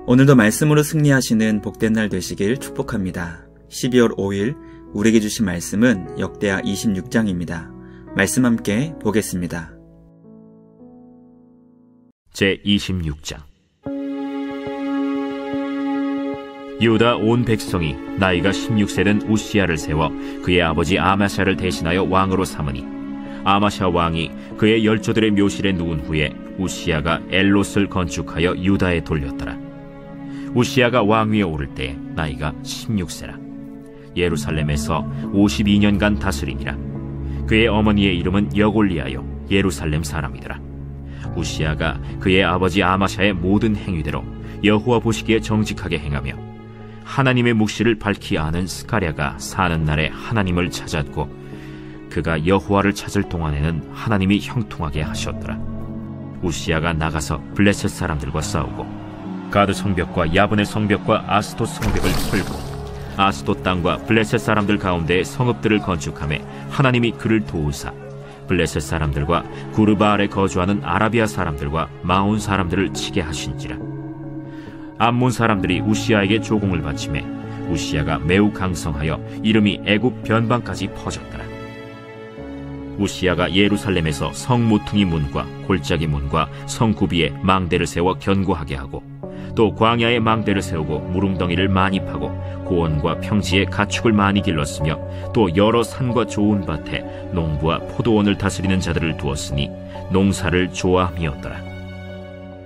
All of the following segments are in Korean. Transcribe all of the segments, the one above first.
오늘도 말씀으로 승리하시는 복된 날 되시길 축복합니다. 12월 5일 우리에게 주신 말씀은 역대하 26장입니다. 말씀 함께 보겠습니다. 제26장. 유다 온 백성이 나이가 16세 된 우시야를 세워 그의 아버지 아마샤를 대신하여 왕으로 삼으니, 아마샤 왕이 그의 열조들의 묘실에 누운 후에 우시야가 엘롯을 건축하여 유다에 돌렸더라. 우시야가 왕위에 오를 때 나이가 16세라. 예루살렘에서 52년간 다스리니라. 그의 어머니의 이름은 여골리아요 예루살렘 사람이더라. 우시야가 그의 아버지 아마샤의 모든 행위대로 여호와 보시기에 정직하게 행하며 하나님의 묵시를 밝히 아는 스가랴가 사는 날에 하나님을 찾았고, 그가 여호와를 찾을 동안에는 하나님이 형통하게 하셨더라. 우시야가 나가서 블레셋 사람들과 싸우고 가드 성벽과 야브네 성벽과 아스돗 성벽을 털고 아스돗 땅과 블레셋 사람들 가운데 성읍들을 건축하며 하나님이 그를 도우사 블레셋 사람들과 구르바알에 거주하는 아라비아 사람들과 마온 사람들을 치게 하신지라. 암몬 사람들이 우시야에게 조공을 바치매 우시야가 매우 강성하여 이름이 애굽 변방까지 퍼졌더라. 우시야가 예루살렘에서 성 모퉁이 문과 골짜기 문과 성 구비에 망대를 세워 견고하게 하고, 또 광야에 망대를 세우고 무릉덩이를 많이 파고 고원과 평지에 가축을 많이 길렀으며, 또 여러 산과 좋은 밭에 농부와 포도원을 다스리는 자들을 두었으니 농사를 좋아함이었더라.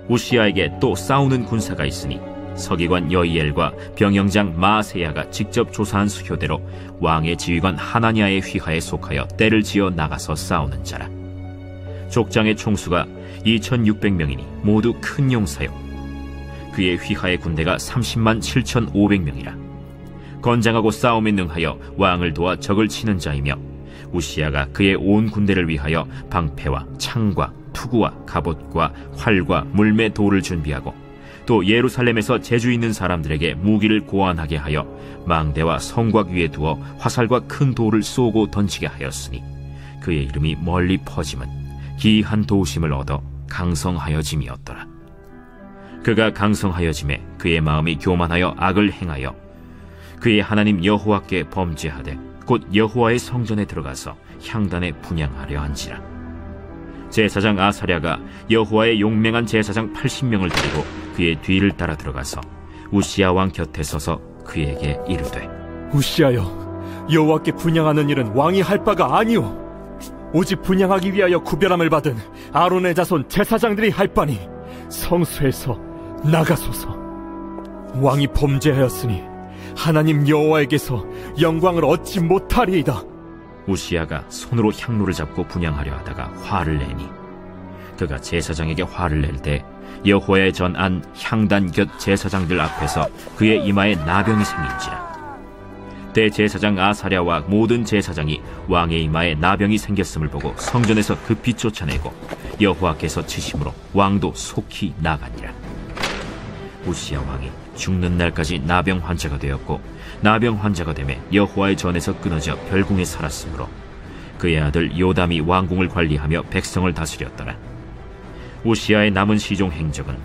우시야에게 또 싸우는 군사가 있으니 서기관 여이엘과 병영장 마아세야가 직접 조사한 수효대로 왕의 지휘관 하나냐의 휘하에 속하여 떼를 지어 나가서 싸우는 자라. 족장의 총수가 2600명이니 모두 큰 용사요. 그의 휘하의 군대가 30만 7500명이라. 건장하고 싸움에 능하여 왕을 도와 적을 치는 자이며, 우시야가 그의 온 군대를 위하여 방패와 창과 투구와 갑옷과 활과 물매 돌을 준비하고, 또 예루살렘에서 재주 있는 사람들에게 무기를 고안하게 하여 망대와 성곽 위에 두어 화살과 큰 돌을 쏘고 던지게 하였으니, 그의 이름이 멀리 퍼짐은 기이한 도우심을 얻어 강성하여짐이었더라. 그가 강성하여짐에 그의 마음이 교만하여 악을 행하여 그의 하나님 여호와께 범죄하되 곧 여호와의 성전에 들어가서 향단에 분향하려 한지라. 제사장 아사랴가 여호와의 용맹한 제사장 80명을 데리고 그의 뒤를 따라 들어가서 우시야 왕 곁에 서서 그에게 이르되, 우시야여, 여호와께 분향하는 일은 왕이 할 바가 아니오. 오직 분향하기 위하여 구별함을 받은 아론의 자손 제사장들이 할 바니 성소에서 나가소서. 왕이 범죄하였으니 하나님 여호와에게서 영광을 얻지 못하리이다. 우시야가 손으로 향로를 잡고 분향하려 하다가 화를 내니, 그가 제사장에게 화를 낼 때 여호와의 전 안 향단 곁 제사장들 앞에서 그의 이마에 나병이 생긴지라. 대제사장 아사랴와 모든 제사장이 왕의 이마에 나병이 생겼음을 보고 성전에서 급히 쫓아내고 여호와께서 치심으로 왕도 속히 나가니라. 우시야 왕이 죽는 날까지 나병 환자가 되었고, 나병 환자가 되매 여호와의 전에서 끊어져 별궁에 살았으므로 그의 아들 요담이 왕궁을 관리하며 백성을 다스렸더라. 우시야의 남은 시종 행적은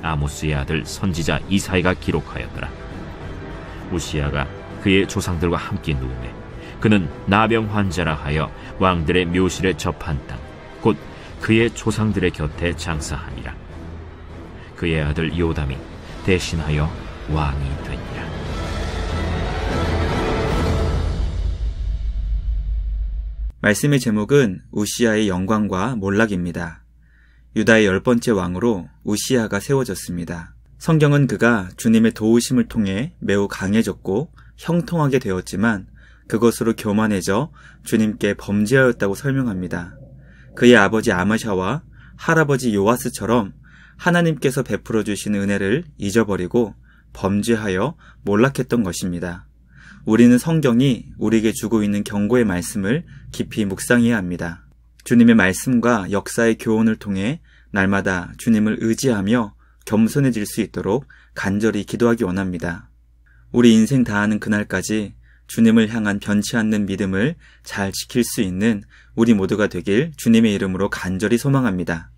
아모스의 아들 선지자 이사야가 기록하였더라. 우시야가 그의 조상들과 함께 누우매 그는 나병 환자라 하여 왕들의 묘실에 접한 땅, 곧 그의 조상들의 곁에 장사하니라. 그의 아들 요담이 대신하여 왕이 되니라. 말씀의 제목은 우시야의 영광과 몰락입니다. 유다의 10번째 왕으로 우시야가 세워졌습니다. 성경은 그가 주님의 도우심을 통해 매우 강해졌고 형통하게 되었지만 그것으로 교만해져 주님께 범죄하였다고 설명합니다. 그의 아버지 아마샤와 할아버지 요아스처럼 하나님께서 베풀어 주신 은혜를 잊어버리고 범죄하여 몰락했던 것입니다. 우리는 성경이 우리에게 주고 있는 경고의 말씀을 깊이 묵상해야 합니다. 주님의 말씀과 역사의 교훈을 통해 날마다 주님을 의지하며 겸손해질 수 있도록 간절히 기도하기 원합니다. 우리 인생 다하는 그날까지 주님을 향한 변치 않는 믿음을 잘 지킬 수 있는 우리 모두가 되길 주님의 이름으로 간절히 소망합니다.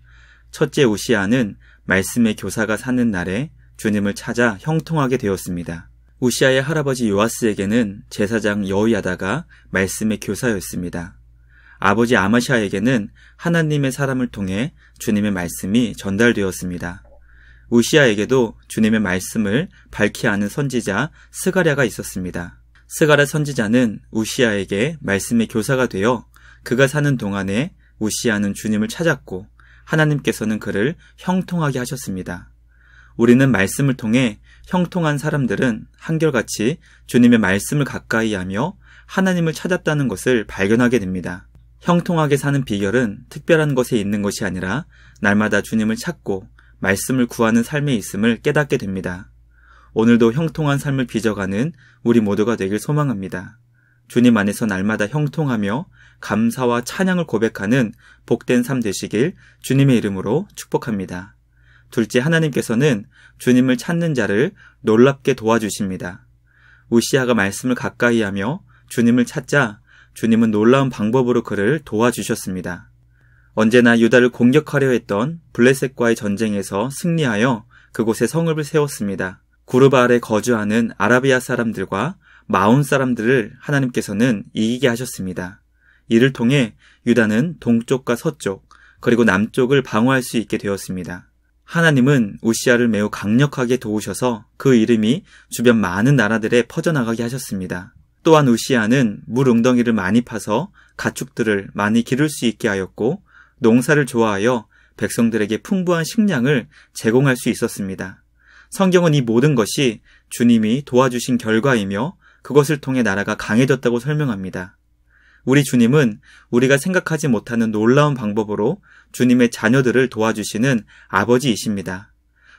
첫째 우시야는 말씀의 교사가 사는 날에 주님을 찾아 형통하게 되었습니다. 우시아의 할아버지 요아스에게는 제사장 여호야다가 말씀의 교사였습니다. 아버지 아마샤에게는 하나님의 사람을 통해 주님의 말씀이 전달되었습니다. 우시아에게도 주님의 말씀을 밝히 아는 선지자 스가랴가 있었습니다. 스가랴 선지자는 우시아에게 말씀의 교사가 되어 그가 사는 동안에 우시아는 주님을 찾았고 하나님께서는 그를 형통하게 하셨습니다. 우리는 말씀을 통해 형통한 사람들은 한결같이 주님의 말씀을 가까이 하며 하나님을 찾았다는 것을 발견하게 됩니다. 형통하게 사는 비결은 특별한 것에 있는 것이 아니라 날마다 주님을 찾고 말씀을 구하는 삶에 있음을 깨닫게 됩니다. 오늘도 형통한 삶을 빚어가는 우리 모두가 되길 소망합니다. 주님 안에서 날마다 형통하며 감사와 찬양을 고백하는 복된 삶 되시길 주님의 이름으로 축복합니다. 둘째, 하나님께서는 주님을 찾는 자를 놀랍게 도와주십니다. 우시아가 말씀을 가까이 하며 주님을 찾자 주님은 놀라운 방법으로 그를 도와주셨습니다. 언제나 유다를 공격하려 했던 블레셋과의 전쟁에서 승리하여 그곳에 성읍을 세웠습니다. 구르 아래 거주하는 아라비아 사람들과 마온 사람들을 하나님께서는 이기게 하셨습니다. 이를 통해 유다는 동쪽과 서쪽 그리고 남쪽을 방어할 수 있게 되었습니다. 하나님은 우시아를 매우 강력하게 도우셔서 그 이름이 주변 많은 나라들에 퍼져나가게 하셨습니다. 또한 우시아는 물 웅덩이를 많이 파서 가축들을 많이 기를 수 있게 하였고 농사를 좋아하여 백성들에게 풍부한 식량을 제공할 수 있었습니다. 성경은 이 모든 것이 주님이 도와주신 결과이며 그것을 통해 나라가 강해졌다고 설명합니다. 우리 주님은 우리가 생각하지 못하는 놀라운 방법으로 주님의 자녀들을 도와주시는 아버지이십니다.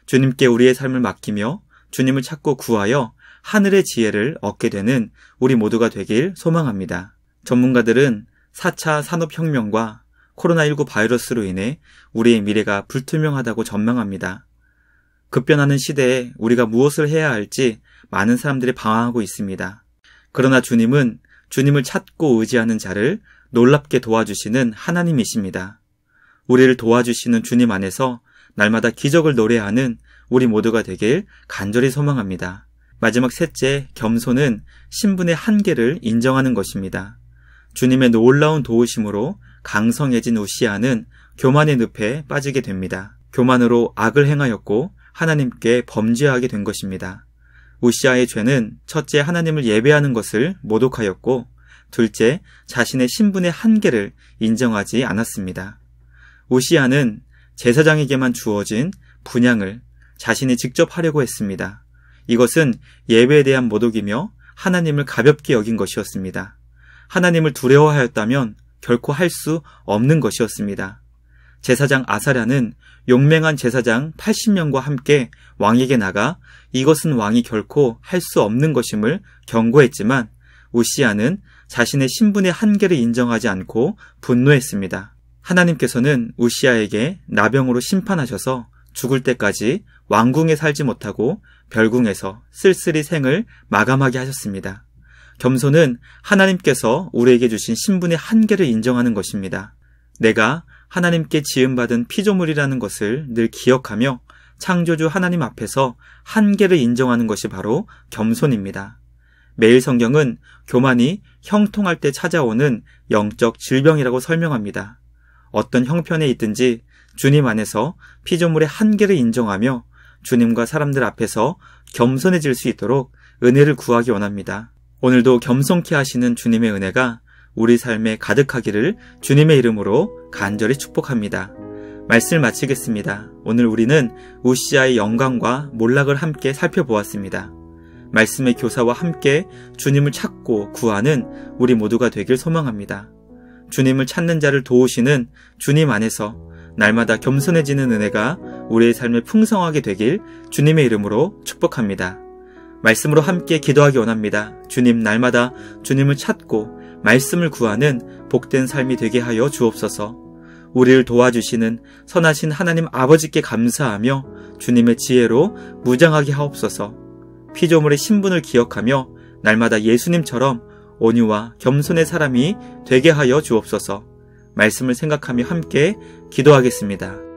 주님께 우리의 삶을 맡기며 주님을 찾고 구하여 하늘의 지혜를 얻게 되는 우리 모두가 되길 소망합니다. 전문가들은 4차 산업혁명과 코로나19 바이러스로 인해 우리의 미래가 불투명하다고 전망합니다. 급변하는 시대에 우리가 무엇을 해야 할지 많은 사람들이 방황하고 있습니다. 그러나 주님은 주님을 찾고 의지하는 자를 놀랍게 도와주시는 하나님이십니다. 우리를 도와주시는 주님 안에서 날마다 기적을 노래하는 우리 모두가 되길 간절히 소망합니다. 마지막 셋째, 겸손은 신분의 한계를 인정하는 것입니다. 주님의 놀라운 도우심으로 강성해진 우시아는 교만의 늪에 빠지게 됩니다. 교만으로 악을 행하였고 하나님께 범죄하게 된 것입니다. 우시아의 죄는 첫째, 하나님을 예배하는 것을 모독하였고 둘째, 자신의 신분의 한계를 인정하지 않았습니다. 우시아는 제사장에게만 주어진 분향을 자신이 직접 하려고 했습니다. 이것은 예배에 대한 모독이며 하나님을 가볍게 여긴 것이었습니다. 하나님을 두려워하였다면 결코 할 수 없는 것이었습니다. 제사장 아사랴는 용맹한 제사장 80명과 함께 왕에게 나가 이것은 왕이 결코 할 수 없는 것임을 경고했지만 우시아는 자신의 신분의 한계를 인정하지 않고 분노했습니다. 하나님께서는 우시아에게 나병으로 심판하셔서 죽을 때까지 왕궁에 살지 못하고 별궁에서 쓸쓸히 생을 마감하게 하셨습니다. 겸손은 하나님께서 우리에게 주신 신분의 한계를 인정하는 것입니다. 내가 하나님께 지음받은 피조물이라는 것을 늘 기억하며 창조주 하나님 앞에서 한계를 인정하는 것이 바로 겸손입니다. 매일 성경은 교만이 형통할 때 찾아오는 영적 질병이라고 설명합니다. 어떤 형편에 있든지 주님 안에서 피조물의 한계를 인정하며 주님과 사람들 앞에서 겸손해질 수 있도록 은혜를 구하기 원합니다. 오늘도 겸손케 하시는 주님의 은혜가 우리 삶에 가득하기를 주님의 이름으로 간절히 축복합니다. 말씀을 마치겠습니다. 오늘 우리는 우시아의 영광과 몰락을 함께 살펴보았습니다. 말씀의 교사와 함께 주님을 찾고 구하는 우리 모두가 되길 소망합니다. 주님을 찾는 자를 도우시는 주님 안에서 날마다 겸손해지는 은혜가 우리의 삶에 풍성하게 되길 주님의 이름으로 축복합니다. 말씀으로 함께 기도하기 원합니다. 주님, 날마다 주님을 찾고 말씀을 구하는 복된 삶이 되게 하여 주옵소서. 우리를 도와주시는 선하신 하나님 아버지께 감사하며 주님의 지혜로 무장하게 하옵소서. 피조물의 신분을 기억하며 날마다 예수님처럼 온유와 겸손의 사람이 되게 하여 주옵소서. 말씀을 생각하며 함께 기도하겠습니다.